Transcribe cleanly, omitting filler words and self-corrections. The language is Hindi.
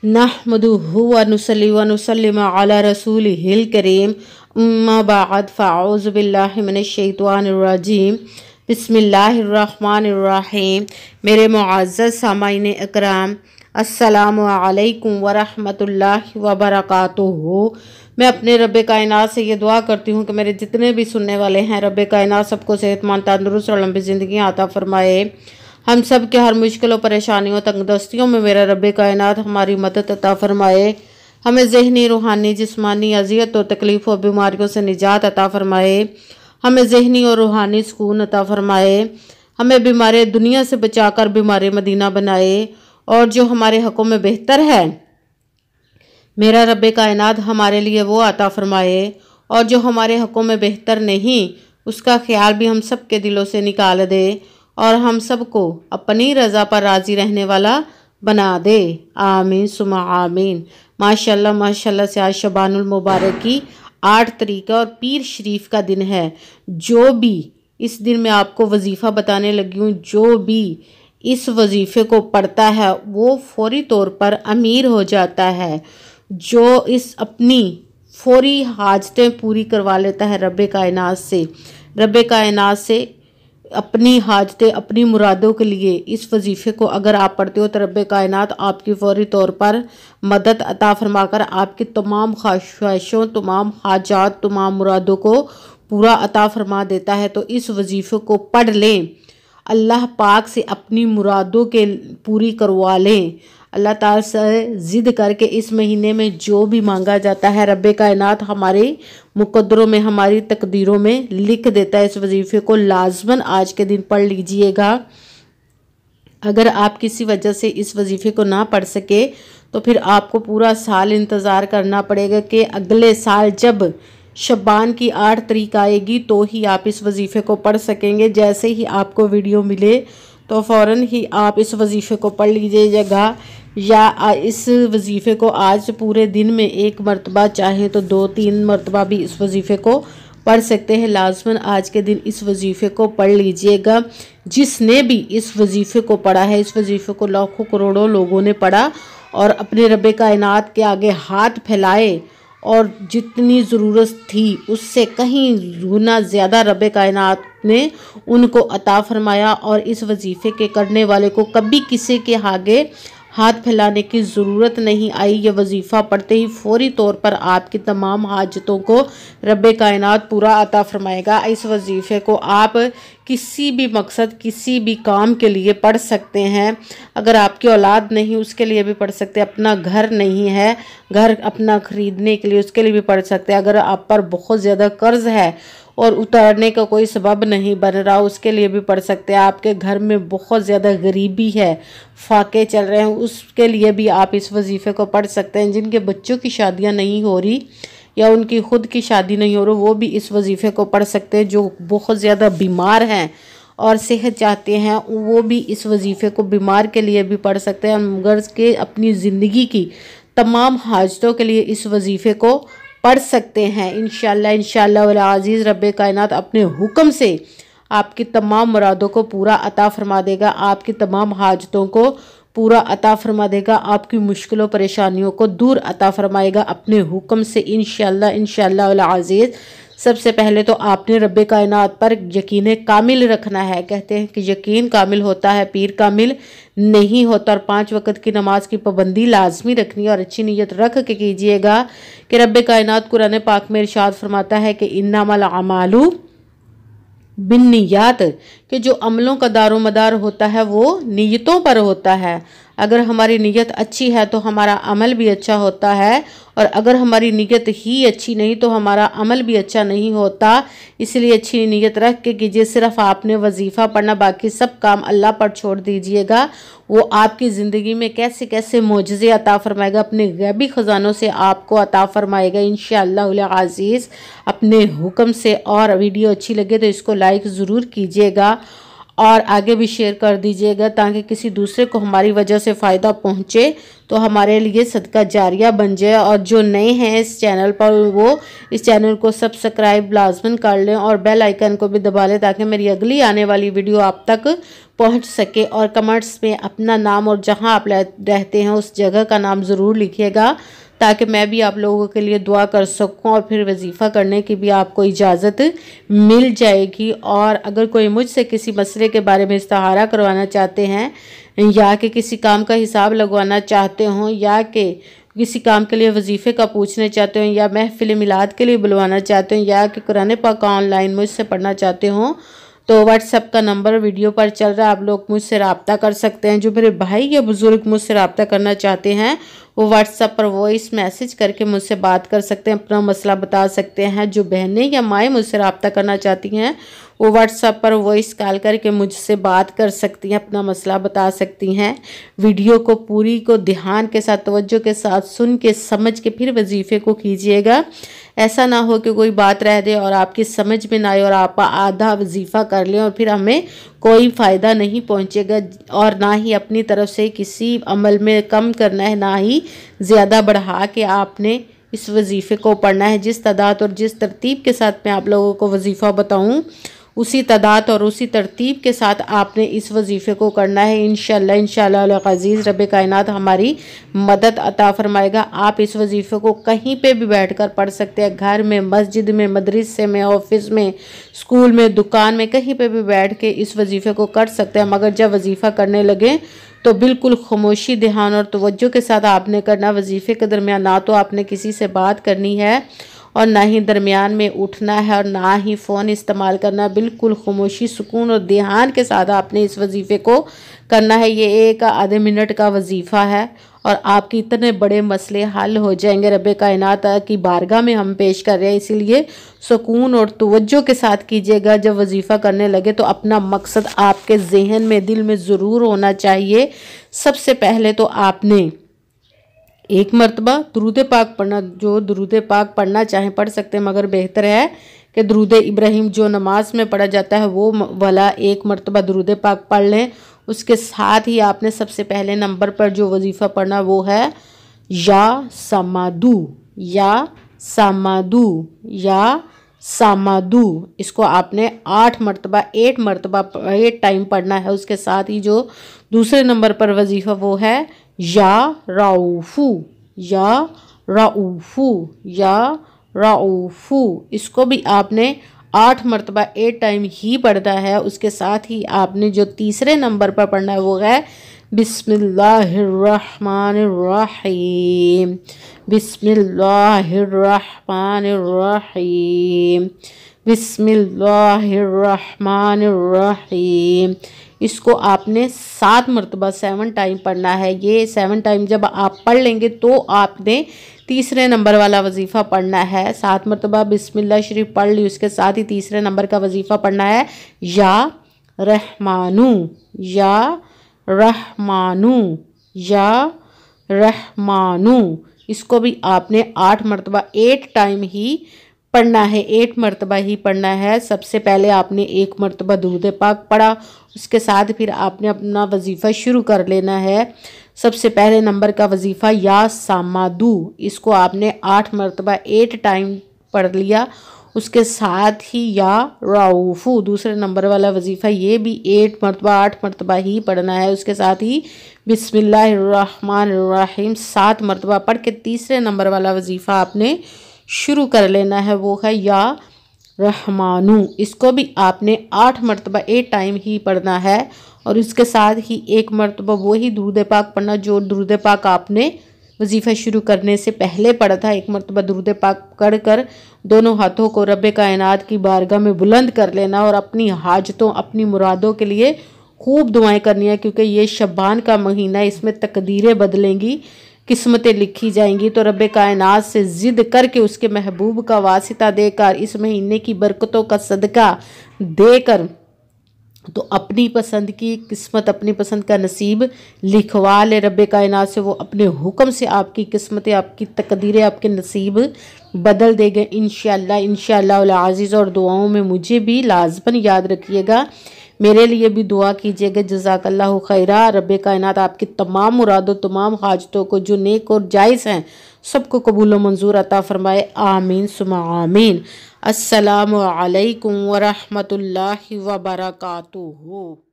नहमदुहु व नुसल्ली व नुसल्लिमु अला रसूलिहिल करीम अम्मा बाद फ़अऊज़ु बिल्लाहि मिनश शैतानिर रजीम बिस्मिल्लाहिर्रहमानिर्रहीम। मेरे मुअज़्ज़ज़ सामाईन इकराम, अस्सलामु अलैकुम व रहमतुल्लाहि व बरकातुहू। मैं अपने रब्बे कायनात से ये दुआ करती हूँ कि मेरे जितने भी सुनने वाले हैं, रब्बे कायनात सबको सेहतमंद, तंदुरुस्त और लंबी ज़िंदगी अता फरमाए। हम सब के हर मुश्किलों, परेशानियों, तंगदस्तियों में मेरा रब्बे कायनात हमारी मदद अता फरमाए। हमें ज़हनी, रूहानी, जिस्मानी अज़ियत और तकलीफ़ और बीमारियों से निजात अता फरमाए। हमें ज़हनी और रूहानी सुकून अता फरमाए। हमें बीमारी दुनिया से बचाकर बीमारी मदीना बनाए। और जो हमारे हक़ों में बेहतर है, मेरा रब्बे कायनात हमारे लिए वो अता फरमाए। और जो हमारे हक़ों में बेहतर नहीं, उसका ख्याल भी हम सब के दिलों से निकाल दे और हम सबको अपनी रज़ा पर राज़ी रहने वाला बना दे। आमीन सुमा आमीन। माशाल्लाह माशाल्लाह से आज शबानुल मुबारक की 8 तारीख और पीर शरीफ का दिन है। जो भी इस दिन मैं आपको वजीफ़ा बताने लगी हूँ, जो भी इस वजीफ़े को पढ़ता है वो फौरी तौर पर अमीर हो जाता है। जो इस अपनी फौरी हाजतें पूरी करवा लेता है रब्बे कायनात से अपनी हाजतें, अपनी मुरादों के लिए इस वजीफ़े को अगर आप पढ़ते हो तो रब्बे कायनात आपकी फौरी तौर पर मदद अता फरमाकर आपकी तमाम ख्वाहिशों, तमाम हाजात, तमाम मुरादों को पूरा अता फरमा देता है। तो इस वजीफ़े को पढ़ लें, अल्लाह पाक से अपनी मुरादों के पूरी करवा लें। अल्लाह ताला से ज़िद करके इस महीने में जो भी मांगा जाता है रब्बे कायनात हमारे मुकद्दरों में, हमारी तकदीरों में लिख देता है। इस वजीफ़े को लाजमन आज के दिन पढ़ लीजिएगा। अगर आप किसी वजह से इस वजीफ़े को ना पढ़ सके तो फिर आपको पूरा साल इंतज़ार करना पड़ेगा कि अगले साल जब शबान की 8 तारीख आएगी तो ही आप इस वजीफ़े को पढ़ सकेंगे। जैसे ही आपको वीडियो मिले तो फ़ौरन ही आप इस वजीफ़े को पढ़ लीजिएगा, या इस वजीफ़े को आज पूरे दिन में 1 मरतबा, चाहे तो 2-3 मरतबा भी इस वजीफ़े को पढ़ सकते हैं। लाजमन आज के दिन इस वजीफ़े को पढ़ लीजिएगा। जिसने भी इस वजीफ़े को पढ़ा है, इस वजीफ़े को लाखों करोड़ों लोगों ने पढ़ा और अपने रब्बे कायनात के आगे हाथ फैलाए और जितनी ज़रूरत थी उससे कहीं गुना ज़्यादा रब्बे कायनात ने उनको अता फरमाया। और इस वजीफ़े के करने वाले को कभी किसी के आगे हाथ फैलाने की ज़रूरत नहीं आई। ये वजीफ़ा पढ़ते ही फौरी तौर पर आपकी तमाम हाजतों को रब्बे कायनात पूरा अता फरमाएगा। इस वजीफ़े को आप किसी भी मकसद, किसी भी काम के लिए पढ़ सकते हैं। अगर आपकी औलाद नहीं उसके लिए भी पढ़ सकते हैं, अपना घर नहीं है, घर अपना ख़रीदने के लिए उसके लिए भी पढ़ सकते हैं, अगर आप पर बहुत ज़्यादा कर्ज़ है और उतारने का कोई सबब नहीं बन रहा उसके लिए भी पढ़ सकते हैं, आपके घर में बहुत ज़्यादा गरीबी है, फाके चल रहे हैं, उसके लिए भी आप इस वजीफ़े को पढ़ सकते हैं। जिनके बच्चों की शादियां नहीं हो रही या उनकी खुद की शादी नहीं हो रही वो भी इस वजीफ़े को पढ़ सकते हैं। जो बहुत ज़्यादा बीमार हैं और सेहत चाहते हैं वो भी इस वजीफ़े को बीमार के लिए भी पढ़ सकते हैं। मगर के अपनी ज़िंदगी की तमाम हाजतों के लिए इस वजीफ़े को पढ़ सकते हैं। इंशाअल्लाह वल अज़ीज़ रब्बे कायनात अपने हुक्म से आपकी तमाम मुरादों को पूरा अता फरमा देगा, आपकी तमाम हाजतों को पूरा अता फरमा देगा, आपकी मुश्किलों परेशानियों को दूर अता फरमाएगा अपने हुक्म से इंशाअल्लाह वल अज़ीज़। सबसे पहले तो आपने रब्बे कायनात पर यकीन कामिल रखना है। कहते हैं कि यकीन कामिल होता है, पीर कामिल नहीं होता। और 5 वक़्त की नमाज की पाबंदी लाजमी रखनी है और अच्छी नीयत रख के कीजिएगा कि रब्बे कायनात कुरान पाक में इरशाद फरमाता है कि इन्नमल अमालू बिन्नियात, कि जो अमलों का दारोमदार होता है वो नीयतों पर होता है। अगर हमारी नीयत अच्छी है तो हमारा अमल भी अच्छा होता है, और अगर हमारी नीयत ही अच्छी नहीं तो हमारा अमल भी अच्छा नहीं होता। इसलिए अच्छी नीयत रख के कीजिए। सिर्फ आपने वजीफ़ा पढ़ना, बाकी सब काम अल्लाह पर छोड़ दीजिएगा। वो आपकी ज़िंदगी में कैसे कैसे मोजज़े अता फरमाएगा, अपने गैबी ख़जानों से आपको अता फरमाएगा इंशाअल्लाह अज़ीज़ अपने हुक्म से। और वीडियो अच्छी लगे तो इसको लाइक ज़रूर कीजिएगा और आगे भी शेयर कर दीजिएगा ताकि किसी दूसरे को हमारी वजह से फ़ायदा पहुँचे तो हमारे लिए सदका जारिया बन जाए। और जो नए हैं इस चैनल पर वो इस चैनल को सब्सक्राइब लाजमन कर लें और बेल आइकन को भी दबा लें ताकि मेरी अगली आने वाली वीडियो आप तक पहुंच सके। और कमेंट्स में अपना नाम और जहां आप रहते हैं उस जगह का नाम ज़रूर लिखिएगा, ताकि मैं भी आप लोगों के लिए दुआ कर सकूं और फिर वजीफ़ा करने की भी आपको इजाज़त मिल जाएगी। और अगर कोई मुझसे किसी मसले के बारे में इस्तिहारा करवाना चाहते हैं, या कि किसी काम का हिसाब लगवाना चाहते हों, या कि किसी काम के लिए वजीफ़े का पूछना चाहते हो, या महफिल मिलाद के लिए बुलवाना चाहते हो, या कि कुरान पाक ऑनलाइन मुझसे पढ़ना चाहते हो, तो व्हाट्सएप का नंबर वीडियो पर चल रहा है, आप लोग मुझसे रब्ता कर सकते हैं। जो मेरे भाई या बुज़ुर्ग मुझसे रब्ता करना चाहते हैं वो व्हाट्सएप पर वॉइस मैसेज करके मुझसे बात कर सकते हैं, अपना मसला बता सकते हैं। जो बहनें या माएँ मुझसे रब्ता करना चाहती हैं वो व्हाट्सएप पर वॉइस कॉल करके मुझसे बात कर सकती हैं, अपना मसला बता सकती हैं। वीडियो को पूरी को ध्यान के साथ, तवज्जो के साथ सुन के समझ के फिर वजीफ़े को कीजिएगा। ऐसा ना हो कि कोई बात रह दे और आपकी समझ में ना आए और आप आधा वजीफ़ा कर लें और फिर हमें कोई फ़ायदा नहीं पहुंचेगा। और ना ही अपनी तरफ से किसी अमल में कम करना है, ना ही ज़्यादा बढ़ा के आपने इस वजीफ़े को पढ़ना है। जिस तादाद और जिस तरतीब के साथ मैं आप लोगों को वजीफ़ा बताऊं, उसी तादाद और उसी तरतीब के साथ आपने इस वजीफ़े को करना है। इंशाअल्लाह इंशाअल्लाह अज़ीज़ रब कायनात हमारी मदद अता फरमाएगा। आप इस वजीफ़े को कहीं पे भी बैठकर पढ़ सकते हैं, घर में, मस्जिद में, मदरसे में, ऑफिस में, स्कूल में, दुकान में, कहीं पे भी बैठ के इस वजीफ़े को कर सकते हैं। मगर जब वजीफ़ा करने लगे तो बिल्कुल खामोशी, ध्यान और तवज्जो के साथ आपने करना। वजीफ़े के दरमियान ना तो आपने किसी से बात करनी है और ना ही दरमियान में उठना है और ना ही फ़ोन इस्तेमाल करना। बिल्कुल खामोशी, सुकून और ध्यान के साथ आपने इस वजीफ़े को करना है। ये एक आधे मिनट का वजीफ़ा है और आपके इतने बड़े मसले हल हो जाएंगे। रब कायनात की बारगाह में हम पेश कर रहे हैं, इसीलिए सुकून और तवज्जो के साथ कीजिएगा। जब वजीफ़ा करने लगे तो अपना मकसद आपके जहन में, दिल में ज़रूर होना चाहिए। सबसे पहले तो आपने एक मरतबा दुरूद पाक पढ़ना। जो दुरूद पाक पढ़ना चाहें पढ़ सकते हैं, मगर बेहतर है कि दुरूद इब्राहिम जो नमाज में पढ़ा जाता है वो वाला एक मरतबा दुरूद पाक पढ़ लें। उसके साथ ही आपने सबसे पहले नंबर पर जो वजीफ़ा पढ़ना वो है या समादू, या समादू, या समादू। इसको आपने 8 मरतबा 8 टाइम पढ़ना है। उसके साथ ही जो दूसरे नंबर पर वजीफ़ा वो है या राऊफू, या राऊफू, या राऊफू। इसको भी आपने 8 मरतबा 8 टाइम ही पढ़ना है। उसके साथ ही आपने जो तीसरे नंबर पर पढ़ना है वो है बिस्मिल्लाहिर्रहमानिर्रहीम, बिस्मिल्लाहिर्रहमानिर्रहीम, बिस्मिल्लाहिर्रहमानिर्रहीम। इसको आपने 7 मरतबा 7 टाइम पढ़ना है। ये 7 टाइम जब आप पढ़ लेंगे तो आपने तीसरे नंबर वाला वजीफ़ा पढ़ना है। 7 मरतबा बिस्मिल्लाह शरीफ पढ़ ली, उसके साथ ही तीसरे नंबर का वजीफ़ा पढ़ना है या रहमानू, या रहमानू, या रहमानू। इसको भी आपने 8 मरतबा 8 टाइम ही पढ़ना है, 8 मरतबा ही पढ़ना है। सबसे पहले आपने 1 मरतबा दुरूद पाक पढ़ा, उसके साथ फिर आपने अपना वजीफ़ा शुरू कर लेना है। सबसे पहले नंबर का वजीफ़ा या सामादू, इसको आपने 8 मरतबा 8 टाइम पढ़ लिया। उसके साथ ही या राऊफू दूसरे नंबर वाला वजीफ़ा, ये भी 8 मरतबा ही पढ़ना है। उसके साथ ही बिस्मिल्लाहिर्रहमानिर्रहीम 7 मरतबा पढ़ के तीसरे नंबर वाला वजीफ़ा आपने शुरू कर लेना है, वो है या रहमानू। इसको भी आपने 8 मरतबा 8 टाइम ही पढ़ना है। और इसके साथ ही 1 मरतबा वही दुरूद पाक पढ़ना जो दुरूद पाक आपने वजीफ़ा शुरू करने से पहले पढ़ा था। 1 मरतबा दुरूद पाक पढ़ कर दोनों हाथों को रब कायनात की बारगाह में बुलंद कर लेना और अपनी हाजतों, अपनी मुरादों के लिए खूब दुआएं करनी है, क्योंकि ये शबान का महीना, इसमें तकदीरें बदलेंगी, किस्मतें लिखी जाएंगी। तो रब कायनात से ज़िद करके उसके महबूब का वासिता देकर, इस महीने की बरकतों का सदका देकर, तो अपनी पसंद की किस्मत, अपनी पसंद का नसीब लिखवा ले रब कायनात से। वो अपने हुक्म से आपकी किस्मतें, आपकी तकदीरें, आपके नसीब बदल देंगे इंशाअल्लाह इंशाअल्लाह अज़ीज़। और दुआओं में मुझे भी लाज़मन याद रखिएगा, मेरे लिए भी दुआ कीजिएगा। जज़ाकल्लाहु खैरा। रब कायनात आपकी तमाम मुरादों, तमाम हाजतों को जो नेक और जायज़ हैं सबको कबूल व मंजूर अता फरमाए। आमीन सुमा आमीन। अस्सलामु अलैकुम व रहमतुल्लाहि व बरकातुहू।